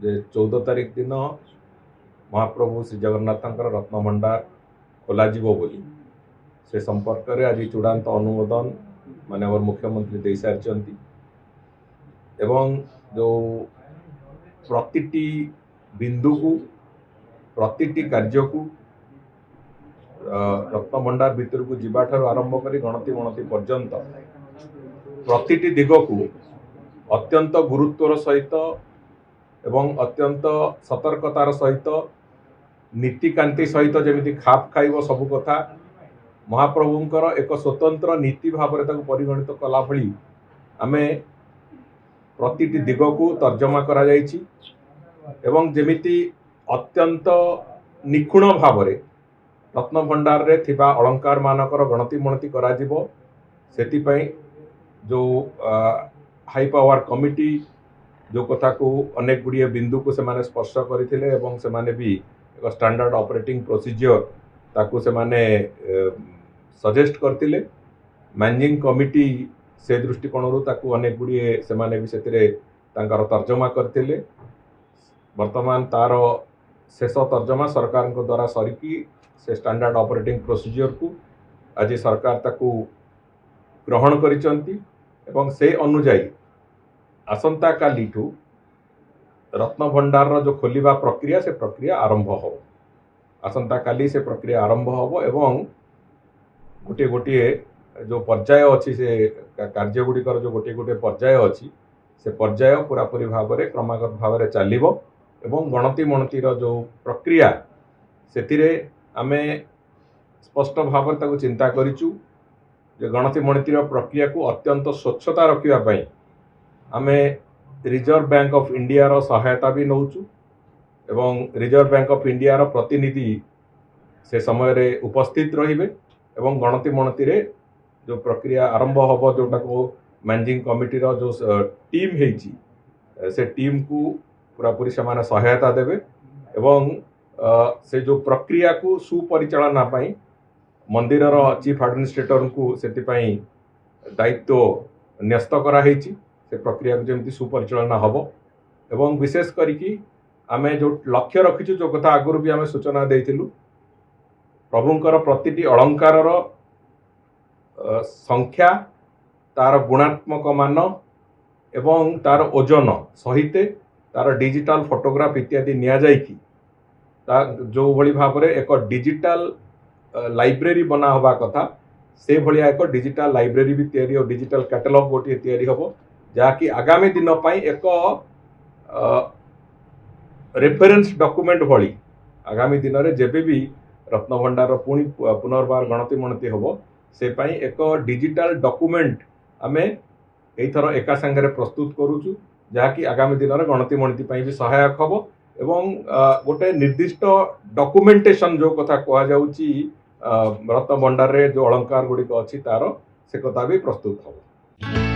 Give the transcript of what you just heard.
जे 14 तारिख दिन महाप्रभु श्री जगन्नाथंकर रत्नभंडार खोल से संपर्क में आज चूड़ांत अनुमोदन माननीय मुख्यमंत्री दे सारी एवं जो प्रतिटी बिंदु को प्रतिटी कार्य को रत्नभंडार भितर को जीवा ठार आरंभ कर गणति गणति पर्यंत प्रतिटी दिग को अत्यंत गुरुत्वर सहित एवं अत्यंत सतर्कतार सहित नीतिकांति सहित जमी खाप खाइब सबु कथा महाप्रभुंकर एक स्वतंत्र नीति भाव में परिगणित कला भली आमे प्रतिटी दिग को तर्जमा करा जायछि एवं जेमिति अत्यंत निखुण भाव में रत्नभंडार रे थिबा अलंकार मानकर गणति मणति करा जिवो सेति पई जो हाई पावर कमिटी जो कथा को अनेक गुड़िए बिंदु को से स्पर्श करथिले एवं से माने भी एक स्टैंडर्ड ऑपरेटिंग प्रोसीजर ताकू से माने सजेस्ट करथिले मैनेजिंग कमिटी से दृष्टिकोण ताकू अनेक गुड़िए से माने भी सेतिरे तांकर तर्जमा करथिले वर्तमान तार शेष तर्जमा सरकार को द्वारा सरिकी से स्टैंडर्ड ऑपरेटिंग प्रोसीजर को आज सरकार ताकू ग्रहण करिसंती एवं से अनुजाई आसंता काली ठू रत्नभंडार जो खोलिबा प्रक्रिया से प्रक्रिया आरंभ हो आसंता काली से प्रक्रिया आरंभ हो एवं गोटे गोटे जो पर्याय अच्छी से कार्य गुड़िकर जो गोटे गोटे पर्याय अच्छी से पर्याय पूरापूरी भाव में क्रमागत भाव में चलो एवं गणति मणतिर जो प्रक्रिया से आमे स्पष्ट भाव में चिंता करिचु जे गणति मणतिर प्रक्रिया को अत्यंत स्वच्छता रखिबा आमे रिजर्व बैंक ऑफ इंडिया रो सहायता भी नौचु एवं रिजर्व बैंक ऑफ इंडिया रो प्रतिनिधि से समय रे उपस्थित रहिबे एवं गणति मणति रे जो प्रक्रिया आरंभ होबो जोटा को मैनेजिंग कमिटी रो जो टीम हेची से टीम को पूरापूरी से माने सहायता देबे एवं से जो प्रक्रिया को सुपरिचालना पाई मंदिर रो चीफ एडमिनिस्ट्रेटर को सेति पाई दायित्व न्यस्त करा हेची से प्रक्रिया को जमी सुपरिचालना हम एवं विशेष करिकी आमे जो लक्ष्य रखीचु जो कथा आगुरी भी आमे सूचना देइथिलु प्रभुंकर प्रतिटी अलंकार संख्या तार गुणात्मक मान एवं तार ओजन सहित तार डिजिटल फोटोग्राफ इत्यादि निया जाइकी जो भली भाव में एक डिजिटल लाइब्रेरी बना हवा कथा से भलिया एक डिजिटल लाइब्रेरी भी तैयारी हो डिजिटल कैटलॉग गोटे तैयारी हम जहाँकि आगामी दिन पाई एक रेफरेंस डॉक्यूमेंट भली आगामी दिन में जेबे भी रत्नभंडार पुणी पुनर्बार गणति मणति हम से पाई एक डिजिटल डॉक्यूमेंट आमे एथर एका संगे प्रस्तुत करूचु जहाँकि आगामी दिन में गणति मणति पाई भी सहायक हम एवं गोटे निर्दिष्ट डॉक्यूमेंटेशन जो कथा कह जाउची रत्नभंडार रे जो अलंकार गुड़िक अच्छी तार से कथा भी प्रस्तुत हम।